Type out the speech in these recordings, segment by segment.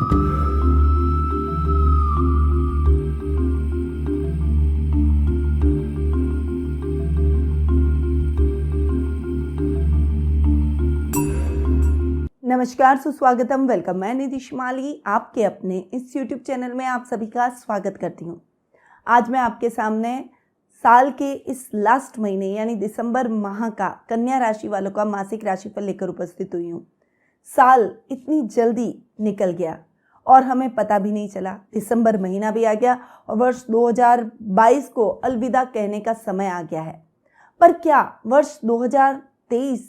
नमस्कार, सुस्वागतम, वेलकम। मैं निधि शिमाली आपके अपने इस YouTube चैनल में आप सभी का स्वागत करती हूँ। आज मैं आपके सामने साल के इस लास्ट महीने यानी दिसंबर माह का कन्या राशि वालों का मासिक राशिफल लेकर उपस्थित हुई हूँ। साल इतनी जल्दी निकल गया और हमें पता भी नहीं चला। दिसंबर महीना भी आ गया और वर्ष 2022 को अलविदा कहने का समय आ गया है। पर क्या वर्ष 2023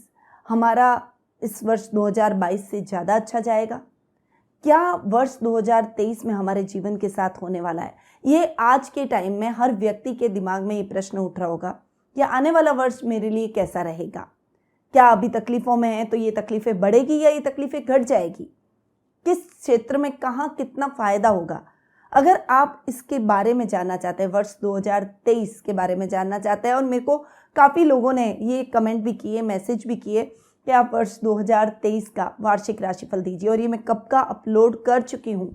हमारा इस वर्ष 2022 से ज़्यादा अच्छा जाएगा? क्या वर्ष 2023 में हमारे जीवन के साथ होने वाला है? ये आज के टाइम में हर व्यक्ति के दिमाग में ये प्रश्न उठ रहा होगा कि आने वाला वर्ष मेरे लिए कैसा रहेगा? क्या अभी तकलीफ़ों में है तो ये तकलीफ़ें बढ़ेगी या ये तकलीफ़ें घट जाएगी? किस क्षेत्र में कहाँ कितना फ़ायदा होगा? अगर आप इसके बारे में जानना चाहते हैं, वर्ष 2023 के बारे में जानना चाहते हैं, और मेरे को काफ़ी लोगों ने ये कमेंट भी किए, मैसेज भी किए कि आप वर्ष 2023 का वार्षिक राशिफल दीजिए, और ये मैं कब का अपलोड कर चुकी हूँ।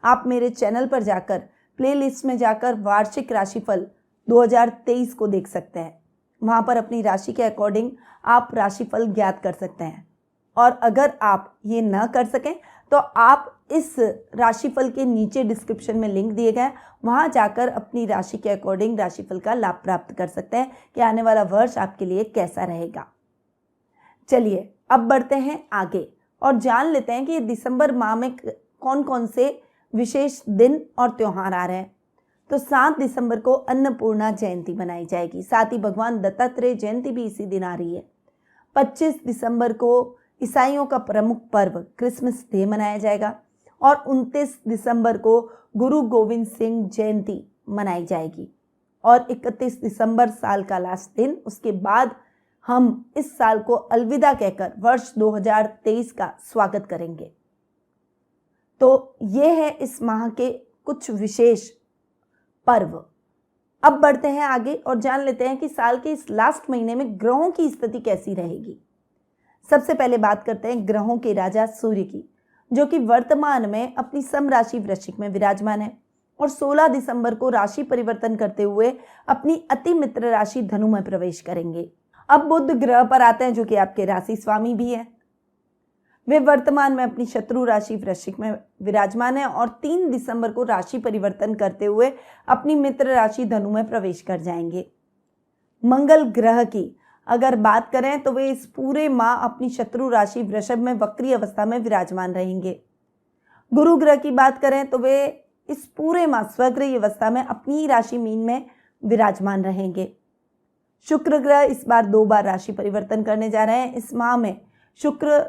आप मेरे चैनल पर जाकर प्लेलिस्ट में जाकर वार्षिक राशिफल 2023 को देख सकते हैं। वहाँ पर अपनी राशि के अकॉर्डिंग आप राशिफल ज्ञात कर सकते हैं। और अगर आप ये ना कर सकें तो आप इस राशिफल के नीचे डिस्क्रिप्शन में लिंक दिए गए हैं, वहाँ जाकर अपनी राशि के अकॉर्डिंग राशिफल का लाभ प्राप्त कर सकते हैं कि आने वाला वर्ष आपके लिए कैसा रहेगा। चलिए अब बढ़ते हैं आगे और जान लेते हैं कि दिसंबर माह में कौन कौन से विशेष दिन और त्यौहार आ रहे हैं। तो 7 दिसंबर को अन्नपूर्णा जयंती मनाई जाएगी। साथ ही भगवान दत्तात्रेय जयंती भी इसी दिन आ रही है। 25 दिसंबर को ईसाइयों का प्रमुख पर्व क्रिसमस डे मनाया जाएगा और 29 दिसंबर को गुरु गोविंद सिंह जयंती मनाई जाएगी। और 31 दिसंबर साल का लास्ट दिन। उसके बाद हम इस साल को अलविदा कहकर वर्ष 2023 का स्वागत करेंगे। तो ये है इस माह के कुछ विशेष पर्व। अब बढ़ते हैं आगे और जान लेते हैं कि साल के इस लास्ट महीने में ग्रहों की स्थिति कैसी रहेगी। सबसे पहले बात करते हैं ग्रहों के राजा सूर्य की, जो कि वर्तमान में अपनी सम राशि वृश्चिक में विराजमान है और 16 दिसंबर को राशि परिवर्तन करते हुए अपनी अति मित्र राशि धनु में प्रवेश करेंगे। अब बुध ग्रह पर आते हैं, जो कि आपके राशि स्वामी भी है। वे वर्तमान में अपनी शत्रु राशि वृश्चिक में विराजमान है और 3 दिसंबर को राशि परिवर्तन करते हुए अपनी मित्र राशि धनु में प्रवेश कर जाएंगे। मंगल ग्रह की अगर बात करें तो वे इस पूरे माह अपनी शत्रु राशि वृषभ में वक्री अवस्था में विराजमान रहेंगे। गुरु ग्रह की बात करें तो वे इस पूरे माह स्वग्रही अवस्था में अपनी राशि मीन में विराजमान रहेंगे। शुक्र ग्रह इस बार 2 बार राशि परिवर्तन करने जा रहे हैं। इस माह में शुक्र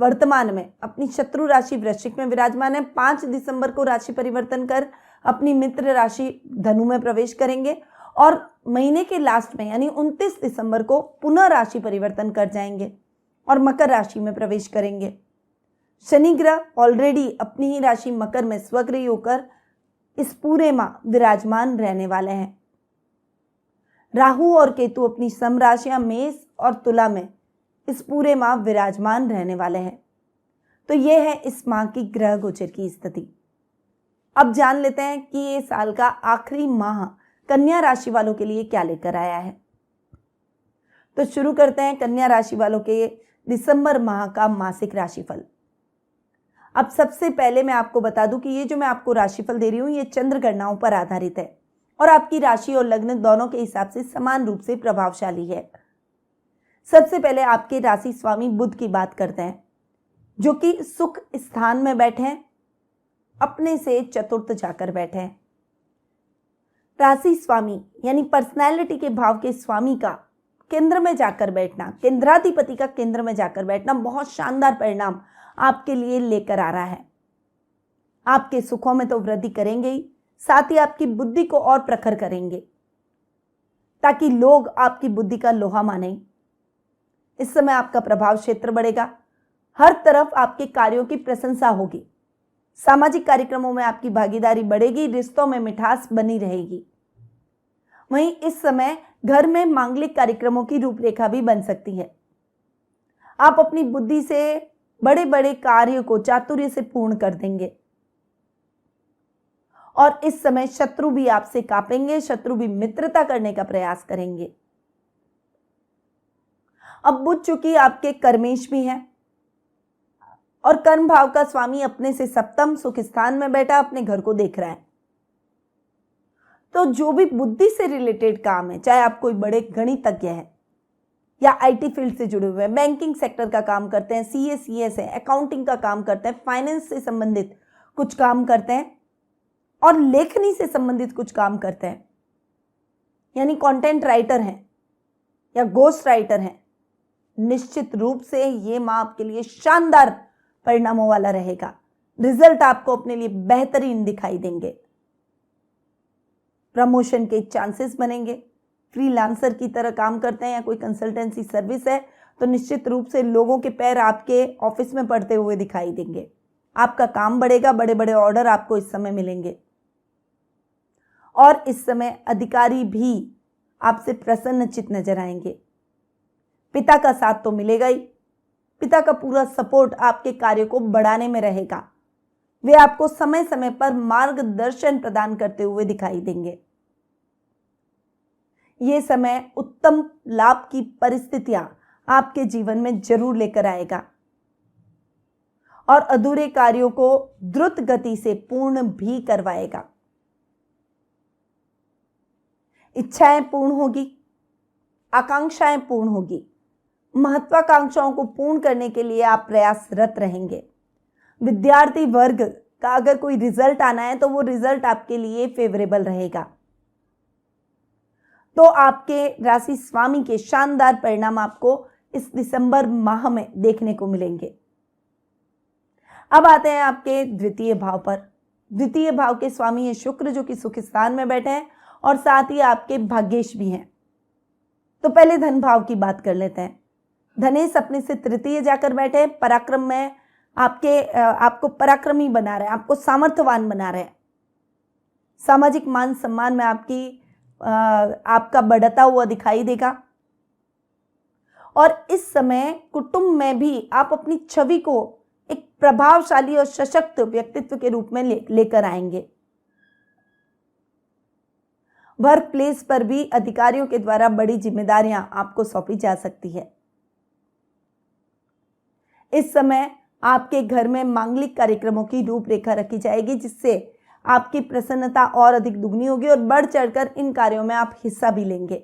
वर्तमान में अपनी शत्रु राशि वृश्चिक में विराजमान है। 5 दिसंबर को राशि परिवर्तन कर अपनी मित्र राशि धनु में प्रवेश करेंगे और महीने के लास्ट में यानी 29 दिसंबर को पुनः राशि परिवर्तन कर जाएंगे और मकर राशि में प्रवेश करेंगे। शनि ग्रह ऑलरेडी अपनी ही राशि मकर में स्वग्रही होकर इस पूरे माह विराजमान रहने वाले हैं। राहु और केतु अपनी सम राशियां मेष और तुला में इस पूरे माह विराजमान रहने वाले हैं। तो ये है इस माह की ग्रह गोचर की स्थिति। अब जान लेते हैं कि ये साल का आखिरी माह कन्या राशि वालों के लिए क्या लेकर आया है। तो शुरू करते हैं कन्या राशि वालों के दिसंबर माह का मासिक राशिफल। अब सबसे पहले मैं आपको बता दूं कि ये जो मैं आपको राशिफल दे रही हूँ ये चंद्र गणनाओं पर आधारित है और आपकी राशि और लग्न दोनों के हिसाब से समान रूप से प्रभावशाली है। सबसे पहले आपके राशि स्वामी बुध की बात करते हैं, जो कि सुख स्थान में बैठे हैं, अपने से चतुर्थ जाकर बैठे हैं। राशि स्वामी यानी पर्सनैलिटी के भाव के स्वामी का केंद्र में जाकर बैठना, केंद्राधिपति का केंद्र में जाकर बैठना बहुत शानदार परिणाम आपके लिए लेकर आ रहा है। आपके सुखों में तो वृद्धि करेंगे ही, साथ ही आपकी बुद्धि को और प्रखर करेंगे ताकि लोग आपकी बुद्धि का लोहा माने। इस समय आपका प्रभाव क्षेत्र बढ़ेगा, हर तरफ आपके कार्यों की प्रशंसा होगी, सामाजिक कार्यक्रमों में आपकी भागीदारी बढ़ेगी, रिश्तों में मिठास बनी रहेगी। वहीं इस समय घर में मांगलिक कार्यक्रमों की रूपरेखा भी बन सकती है। आप अपनी बुद्धि से बड़े बड़े कार्य को चातुर्य से पूर्ण कर देंगे। और इस समय शत्रु भी आपसे कांपेंगे, शत्रु भी मित्रता करने का प्रयास करेंगे। अब बुध चूंकि आपके कर्मेश भी हैं और कर्म भाव का स्वामी अपने से सप्तम सुख स्थान में बैठा अपने घर को देख रहा है, तो जो भी बुद्धि से रिलेटेड काम है, चाहे आप कोई बड़े गणितज्ञ हैं या आईटी फील्ड से जुड़े हुए हैं, बैंकिंग सेक्टर का काम करते हैं, सीए सीएस है, अकाउंटिंग का काम करते हैं, फाइनेंस से संबंधित कुछ काम करते हैं और लेखनी से संबंधित कुछ काम करते हैं, यानी कंटेंट राइटर हैं या घोस्ट राइटर हैं, निश्चित रूप से ये माह आपके लिए शानदार परिणामों वाला रहेगा। रिजल्ट आपको अपने लिए बेहतरीन दिखाई देंगे। प्रमोशन के चांसेस बनेंगे। फ्रीलांसर की तरह काम करते हैं या कोई कंसल्टेंसी सर्विस है तो निश्चित रूप से लोगों के पैर आपके ऑफिस में पड़ते हुए दिखाई देंगे। आपका काम बढ़ेगा, बड़े बड़े ऑर्डर आपको इस समय मिलेंगे और इस समय अधिकारी भी आपसे प्रसन्नचित्त नजर आएंगे। पिता का साथ तो मिलेगा ही, पिता का पूरा सपोर्ट आपके कार्य को बढ़ाने में रहेगा। वे आपको समय समय पर मार्गदर्शन प्रदान करते हुए दिखाई देंगे। ये समय उत्तम लाभ की परिस्थितियां आपके जीवन में जरूर लेकर आएगा और अधूरे कार्यों को द्रुत गति से पूर्ण भी करवाएगा। इच्छाएं पूर्ण होगी, आकांक्षाएं पूर्ण होगी, महत्वाकांक्षाओं को पूर्ण करने के लिए आप प्रयासरत रहेंगे। विद्यार्थी वर्ग का अगर कोई रिजल्ट आना है तो वो रिजल्ट आपके लिए फेवरेबल रहेगा। तो आपके राशि स्वामी के शानदार परिणाम आपको इस दिसंबर माह में देखने को मिलेंगे। अब आते हैं आपके द्वितीय भाव पर। द्वितीय भाव के स्वामी है शुक्र, जो कि सुख स्थान में बैठे हैं और साथ ही आपके भाग्येश भी हैं। तो पहले धन भाव की बात कर लेते हैं। धनेश अपने से तृतीय जाकर बैठे हैं। पराक्रम में आपको पराक्रमी बना रहे हैं, आपको सामर्थ्यवान बना रहे हैं। सामाजिक मान सम्मान में आपका बढ़ता हुआ दिखाई देगा और इस समय कुटुंब में भी आप अपनी छवि को एक प्रभावशाली और सशक्त व्यक्तित्व के रूप में लेकर आएंगे। वर्क प्लेस पर भी अधिकारियों के द्वारा बड़ी जिम्मेदारियां आपको सौंपी जा सकती है। इस समय आपके घर में मांगलिक कार्यक्रमों की रूपरेखा रखी जाएगी, जिससे आपकी प्रसन्नता और अधिक दुगनी होगी और बढ़ चढ़कर इन कार्यों में आप हिस्सा भी लेंगे।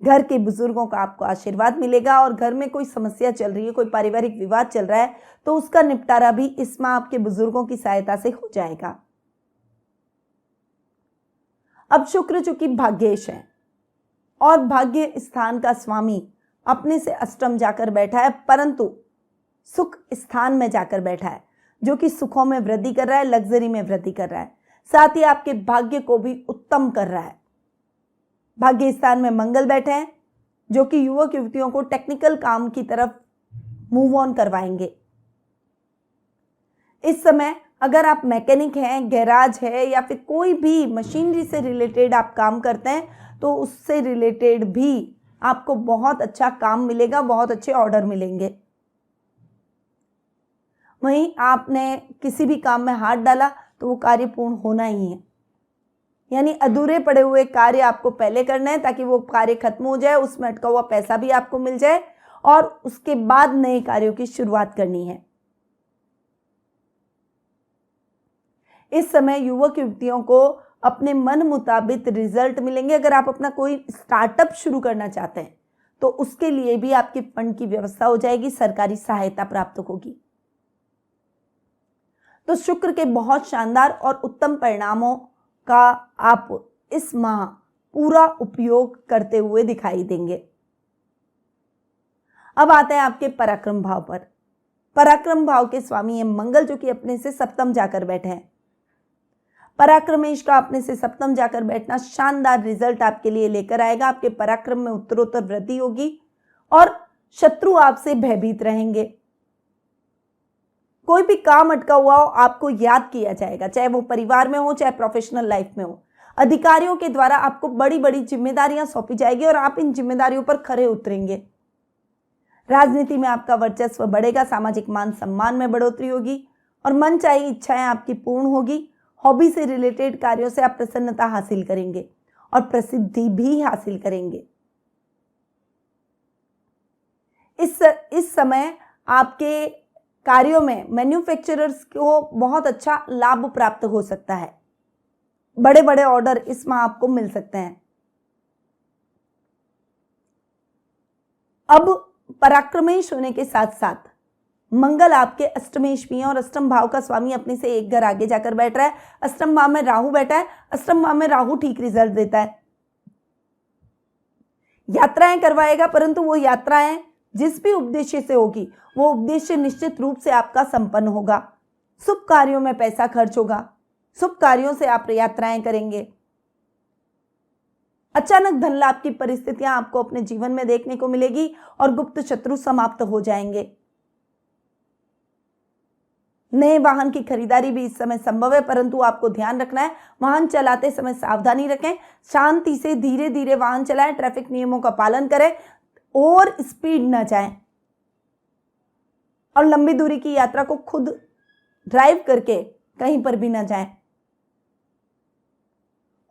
घर के बुजुर्गों का आपको आशीर्वाद मिलेगा और घर में कोई समस्या चल रही है, कोई पारिवारिक विवाद चल रहा है तो उसका निपटारा भी इस माह आपके बुजुर्गों की सहायता से हो जाएगा। अब शुक्र चूंकि भाग्येश है और भाग्य स्थान का स्वामी अपने से अष्टम जाकर बैठा है, परंतु सुख स्थान में जाकर बैठा है, जो कि सुखों में वृद्धि कर रहा है, लग्जरी में वृद्धि कर रहा है, साथ ही आपके भाग्य को भी उत्तम कर रहा है। भाग्य स्थान में मंगल बैठे हैं, जो कि युवक युवतियों को टेक्निकल काम की तरफ मूव ऑन करवाएंगे। इस समय अगर आप मैकेनिक हैं, गैराज है या फिर कोई भी मशीनरी से रिलेटेड आप काम करते हैं तो उससे रिलेटेड भी आपको बहुत अच्छा काम मिलेगा, बहुत अच्छे ऑर्डर मिलेंगे। वहीं आपने किसी भी काम में हाथ डाला तो वो कार्य पूर्ण होना ही है, यानी अधूरे पड़े हुए कार्य आपको पहले करना है ताकि वो कार्य खत्म हो जाए, उसमें अटका हुआ पैसा भी आपको मिल जाए और उसके बाद नए कार्यों की शुरुआत करनी है। इस समय युवक युवतियों को अपने मन मुताबिक रिजल्ट मिलेंगे। अगर आप अपना कोई स्टार्टअप शुरू करना चाहते हैं तो उसके लिए भी आपके फंड की व्यवस्था हो जाएगी, सरकारी सहायता प्राप्त होगी। तो शुक्र के बहुत शानदार और उत्तम परिणामों का आप इस माह पूरा उपयोग करते हुए दिखाई देंगे। अब आते हैं आपके पराक्रम भाव पर। पराक्रम भाव के स्वामी है मंगल, जो कि अपने से सप्तम जाकर बैठे हैं। पराक्रमेश का अपने से सप्तम जाकर बैठना शानदार रिजल्ट आपके लिए लेकर आएगा। आपके पराक्रम में उत्तरोत्तर वृद्धि होगी और शत्रु आपसे भयभीत रहेंगे। कोई भी काम अटका हुआ हो आपको याद किया जाएगा, चाहे वो परिवार में हो चाहे प्रोफेशनल लाइफ में हो। अधिकारियों के द्वारा आपको बड़ी बड़ी जिम्मेदारियां सौंपी जाएगी और आप इन जिम्मेदारियों पर खरे उतरेंगे। राजनीति में आपका वर्चस्व बढ़ेगा, सामाजिक मान सम्मान में बढ़ोतरी होगी और मनचाही इच्छाएं आपकी पूर्ण होगी। हॉबी से रिलेटेड कार्यों से आप प्रसन्नता हासिल करेंगे और प्रसिद्धि भी हासिल करेंगे। इस समय आपके कार्यों में मैन्युफैक्चरर्स को बहुत अच्छा लाभ प्राप्त हो सकता है। बड़े बड़े ऑर्डर इस माह आपको मिल सकते हैं। अब पराक्रमेश होने के साथ साथ मंगल आपके अष्टमेश भी है और अष्टम भाव का स्वामी अपने से एक घर आगे जाकर बैठ रहा है। अष्टम भाव में राहु बैठा है। अष्टम भाव में राहु ठीक रिजल्ट देता है, यात्राएं करवाएगा, परंतु वो यात्राएं जिस भी उद्देश्य से होगी वो उद्देश्य निश्चित रूप से आपका संपन्न होगा। शुभ कार्यों में पैसा खर्च होगा, शुभ कार्यों से आप यात्राएं करेंगे। अचानक धन लाभ की परिस्थितियां आपको अपने जीवन में देखने को मिलेगी और गुप्त शत्रु समाप्त हो जाएंगे। नए वाहन की खरीदारी भी इस समय संभव है, परंतु आपको ध्यान रखना है वाहन चलाते समय सावधानी रखें, शांति से धीरे धीरे वाहन चलाएं, ट्रैफिक नियमों का पालन करें और स्पीड न जाएं और लंबी दूरी की यात्रा को खुद ड्राइव करके कहीं पर भी न जाएं।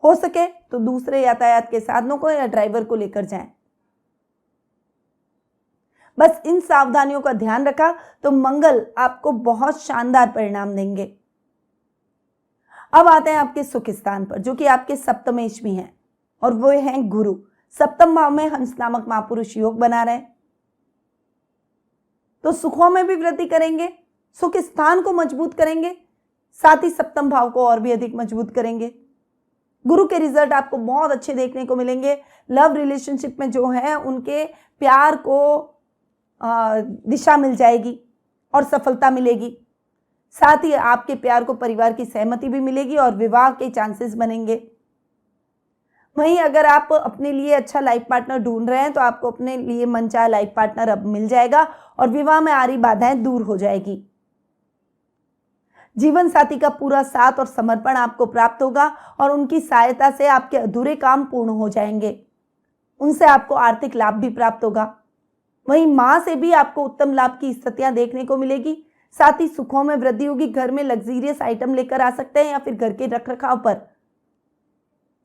हो सके तो दूसरे यातायात के साधनों को या ड्राइवर को लेकर जाएं। बस इन सावधानियों का ध्यान रखा तो मंगल आपको बहुत शानदार परिणाम देंगे। अब आते हैं आपके सुख स्थान पर, जो कि आपके सप्तमेश में है और वो हैं गुरु। सप्तम भाव में हंस नामक महापुरुष योग बना रहे हैं, तो सुखों में भी वृद्धि करेंगे, सुख स्थान को मजबूत करेंगे, साथ ही सप्तम भाव को और भी अधिक मजबूत करेंगे। गुरु के रिजल्ट आपको बहुत अच्छे देखने को मिलेंगे। लव रिलेशनशिप में जो है उनके प्यार को दिशा मिल जाएगी और सफलता मिलेगी। साथ ही आपके प्यार को परिवार की सहमति भी मिलेगी और विवाह के चांसेस बनेंगे। वहीं अगर आप अपने लिए अच्छा लाइफ पार्टनर ढूंढ रहे हैं तो आपको अपने लिए मनचाहा लाइफ पार्टनर अब मिल जाएगा और विवाह में आ रही बाधाएं दूर हो जाएगी। जीवन साथी का पूरा साथ और समर्पण आपको प्राप्त होगा और उनकी सहायता से आपके अधूरे काम पूर्ण हो जाएंगे। उनसे आपको आर्थिक लाभ भी प्राप्त होगा। वहीं मां से भी आपको उत्तम लाभ की स्थितियां देखने को मिलेगी। साथ ही सुखों में वृद्धि होगी। घर में लग्जरियस आइटम लेकर आ सकते हैं या फिर घर के रखरखाव पर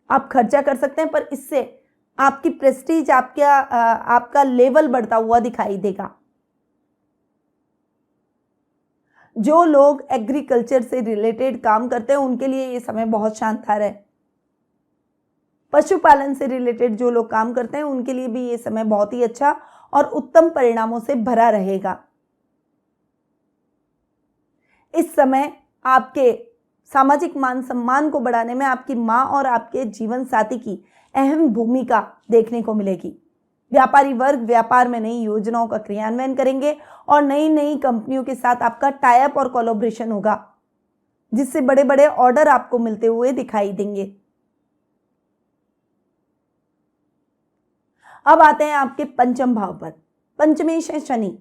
आप खर्चा कर सकते हैं, पर इससे आपकी प्रेस्टीज, आपका लेवल बढ़ता हुआ दिखाई देगा। जो लोग एग्रीकल्चर से रिलेटेड काम करते हैं उनके लिए ये समय बहुत शानदार है। पशुपालन से रिलेटेड जो लोग काम करते हैं उनके लिए भी ये समय बहुत ही अच्छा और उत्तम परिणामों से भरा रहेगा। इस समय आपके सामाजिक मान सम्मान को बढ़ाने में आपकी मां और आपके जीवन साथी की अहम भूमिका देखने को मिलेगी। व्यापारी वर्ग व्यापार में नई योजनाओं का क्रियान्वयन करेंगे और नई नई कंपनियों के साथ आपका टाई अप और कोलैबोरेशन होगा, जिससे बड़े बड़े ऑर्डर आपको मिलते हुए दिखाई देंगे। अब आते हैं आपके पंचम भाव पर। पंचमेश है शनि,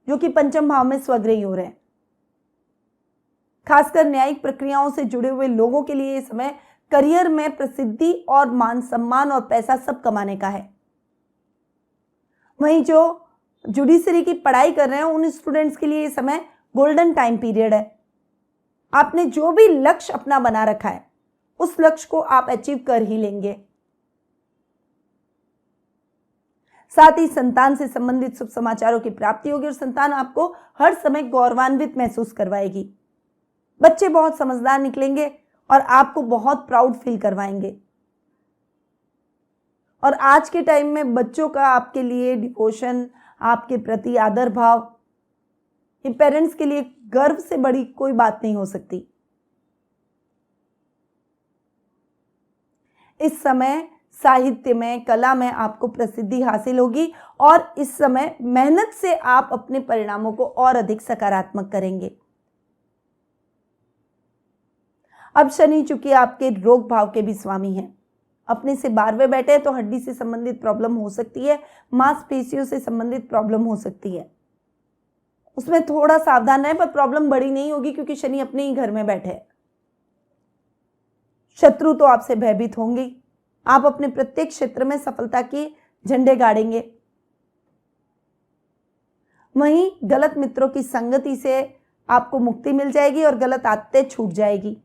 जो कि पंचम भाव में स्वग्रही हो रहे हैं। खासकर न्यायिक प्रक्रियाओं से जुड़े हुए लोगों के लिए इस समय करियर में प्रसिद्धि और मान सम्मान और पैसा सब कमाने का है। वहीं जो जुडिशरी की पढ़ाई कर रहे हैं उन स्टूडेंट्स के लिए ये समय गोल्डन टाइम पीरियड है। आपने जो भी लक्ष्य अपना बना रखा है उस लक्ष्य को आप अचीव कर ही लेंगे। साथ ही संतान से संबंधित शुभ समाचारों की प्राप्ति होगी और संतान आपको हर समय गौरवान्वित महसूस करवाएगी। बच्चे बहुत समझदार निकलेंगे और आपको बहुत प्राउड फील करवाएंगे। और आज के टाइम में बच्चों का आपके लिए डिवोशन, आपके प्रति आदर भाव, ये पेरेंट्स के लिए गर्व से बड़ी कोई बात नहीं हो सकती। इस समय साहित्य में, कला में आपको प्रसिद्धि हासिल होगी और इस समय मेहनत से आप अपने परिणामों को और अधिक सकारात्मक करेंगे। अब शनि चूंकि आपके रोग भाव के भी स्वामी हैं, अपने से 12वें बैठे हैं, तो हड्डी से संबंधित प्रॉब्लम हो सकती है, मांसपेशियों से संबंधित प्रॉब्लम हो सकती है। उसमें थोड़ा सावधान रहें, पर प्रॉब्लम बड़ी नहीं होगी क्योंकि शनि अपने ही घर में बैठे हैं। शत्रु तो आपसे भयभीत होंगे। आप अपने प्रत्येक क्षेत्र में सफलता के झंडे गाड़ेंगे। वहीं गलत मित्रों की संगति से आपको मुक्ति मिल जाएगी और गलत आदतें छूट जाएगी।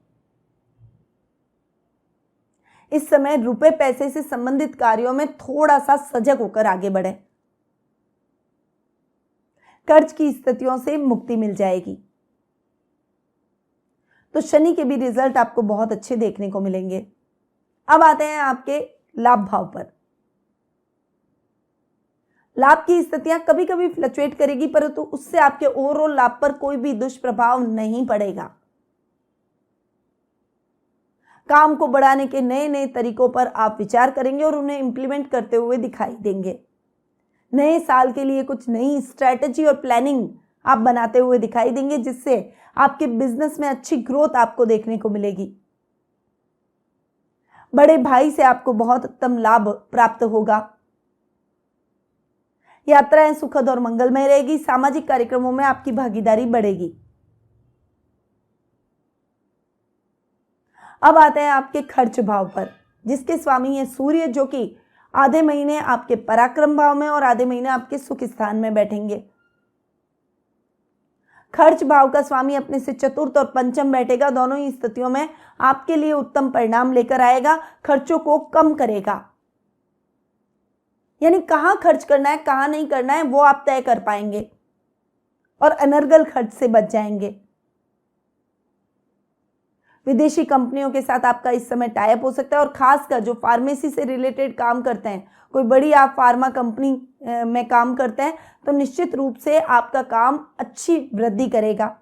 इस समय रुपए पैसे से संबंधित कार्यों में थोड़ा सा सजग होकर आगे बढ़ें। कर्ज की स्थितियों से मुक्ति मिल जाएगी। तो शनि के भी रिजल्ट आपको बहुत अच्छे देखने को मिलेंगे। अब आते हैं आपके लाभ भाव पर। लाभ की स्थितियां कभी कभी फ्लक्चुएट करेगी, परंतु उससे आपके ओवरऑल लाभ पर कोई भी दुष्प्रभाव नहीं पड़ेगा। काम को बढ़ाने के नए नए तरीकों पर आप विचार करेंगे और उन्हें इंप्लीमेंट करते हुए दिखाई देंगे। नए साल के लिए कुछ नई स्ट्रैटेजी और प्लानिंग आप बनाते हुए दिखाई देंगे, जिससे आपके बिजनेस में अच्छी ग्रोथ आपको देखने को मिलेगी। बड़े भाई से आपको बहुत उत्तम लाभ प्राप्त होगा। यात्राएं सुखद और मंगलमय रहेगी। सामाजिक कार्यक्रमों में आपकी भागीदारी बढ़ेगी। अब आते हैं आपके खर्च भाव पर, जिसके स्वामी है सूर्य, जो कि आधे महीने आपके पराक्रम भाव में और आधे महीने आपके सुख स्थान में बैठेंगे। खर्च भाव का स्वामी अपने से चतुर्थ और पंचम बैठेगा। दोनों ही स्थितियों में आपके लिए उत्तम परिणाम लेकर आएगा, खर्चों को कम करेगा। यानी कहां खर्च करना है, कहां नहीं करना है, वो आप तय कर पाएंगे और अनर्गल खर्च से बच जाएंगे। विदेशी कंपनियों के साथ आपका इस समय टाई अप हो सकता है और खासकर जो फार्मेसी से रिलेटेड काम करते हैं, कोई बड़ी आप फार्मा कंपनी में काम करते हैं, तो निश्चित रूप से आपका काम अच्छी वृद्धि करेगा।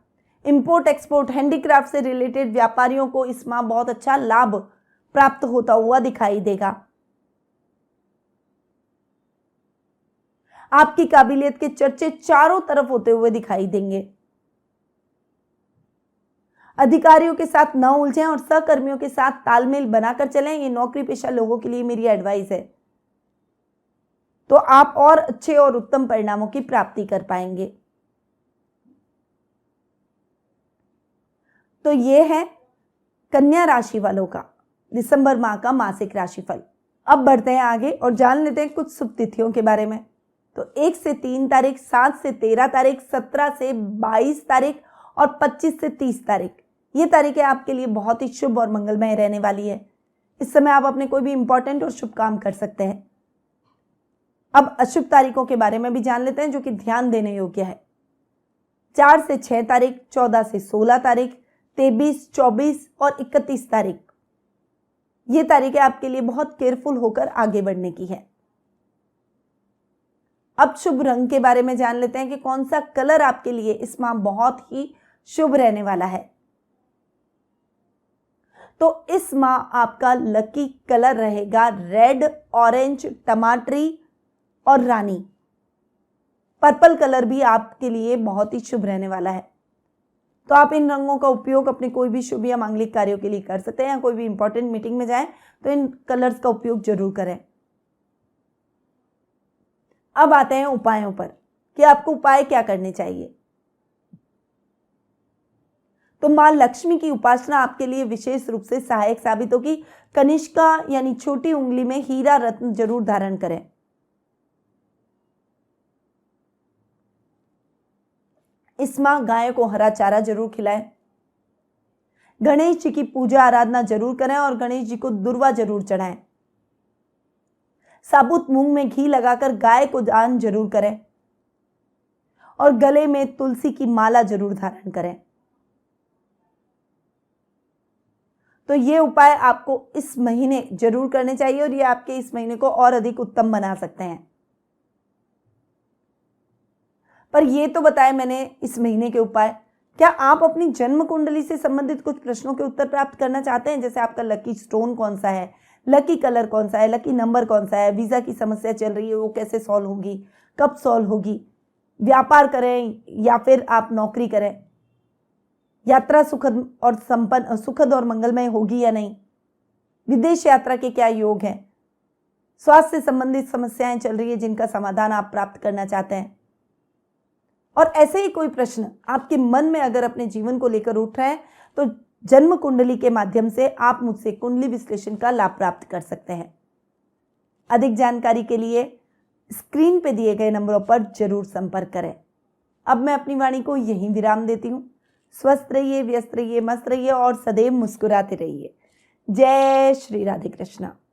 इंपोर्ट एक्सपोर्ट हैंडीक्राफ्ट से रिलेटेड व्यापारियों को इस माह बहुत अच्छा लाभ प्राप्त होता हुआ दिखाई देगा। आपकी काबिलियत के चर्चे चारों तरफ होते हुए दिखाई देंगे। अधिकारियों के साथ न उलझें और सहकर्मियों के साथ तालमेल बनाकर चलें। ये नौकरी पेशा लोगों के लिए मेरी एडवाइस है। तो आप और अच्छे और उत्तम परिणामों की प्राप्ति कर पाएंगे। तो ये है कन्या राशि वालों का दिसंबर माह का मासिक राशिफल। अब बढ़ते हैं आगे और जान लेते हैं कुछ शुभ तिथियों के बारे में। तो 1 से 3 तारीख, 7 से 13 तारीख, 17 से 22 तारीख और 25 से 30 तारीख, ये तारीखें आपके लिए बहुत ही शुभ और मंगलमय रहने वाली है। इस समय आप अपने कोई भी इंपॉर्टेंट और शुभ काम कर सकते हैं। अब अशुभ तारीखों के बारे में भी जान लेते हैं, जो कि ध्यान देने योग्य है। 4 से 6 तारीख, 14 से 16 तारीख, 23, 24 और 31 तारीख, ये तारीखें आपके लिए बहुत केयरफुल होकर आगे बढ़ने की है। अब शुभ रंग के बारे में जान लेते हैं कि कौन सा कलर आपके लिए इस माह बहुत ही शुभ रहने वाला है। तो इस माह आपका लकी कलर रहेगा रेड, ऑरेंज, टमाटरी और रानी। पर्पल कलर भी आपके लिए बहुत ही शुभ रहने वाला है। तो आप इन रंगों का उपयोग अपने कोई भी शुभ या मांगलिक कार्यों के लिए कर सकते हैं, या कोई भी इंपॉर्टेंट मीटिंग में जाएं तो इन कलर्स का उपयोग जरूर करें। अब आते हैं उपायों पर कि आपको उपाय क्या करने चाहिए। तो मां लक्ष्मी की उपासना आपके लिए विशेष रूप से सहायक साबित होगी। कनिष्का यानी छोटी उंगली में हीरा रत्न जरूर धारण करें। इस माह गाय को हरा चारा जरूर खिलाएं। गणेश जी की पूजा आराधना जरूर करें और गणेश जी को दुर्वा जरूर चढ़ाएं। साबुत मूंग में घी लगाकर गाय को दान जरूर करें और गले में तुलसी की माला जरूर धारण करें। तो ये उपाय आपको इस महीने जरूर करने चाहिए और ये आपके इस महीने को और अधिक उत्तम बना सकते हैं। पर ये तो बताया मैंने इस महीने के उपाय। क्या आप अपनी जन्म कुंडली से संबंधित कुछ प्रश्नों के उत्तर प्राप्त करना चाहते हैं? जैसे आपका लकी स्टोन कौन सा है, लकी कलर कौन सा है, लकी नंबर कौन सा है, वीजा की समस्या चल रही है वो कैसे सॉल्व होगी, कब सॉल्व होगी, व्यापार करें या फिर आप नौकरी करें, यात्रा सुखद और मंगलमय होगी या नहीं, विदेश यात्रा के क्या योग हैं, स्वास्थ्य से संबंधित समस्याएं चल रही है जिनका समाधान आप प्राप्त करना चाहते हैं, और ऐसे ही कोई प्रश्न आपके मन में अगर अपने जीवन को लेकर उठ रहे हैं तो जन्म कुंडली के माध्यम से आप मुझसे कुंडली विश्लेषण का लाभ प्राप्त कर सकते हैं। अधिक जानकारी के लिए स्क्रीन पे दिए गए नंबरों पर जरूर संपर्क करें। अब मैं अपनी वाणी को यहीं विराम देती हूँ। स्वस्थ रहिए, व्यस्त रहिए, मस्त रहिए और सदैव मुस्कुराते रहिए। जय श्री राधे कृष्णा।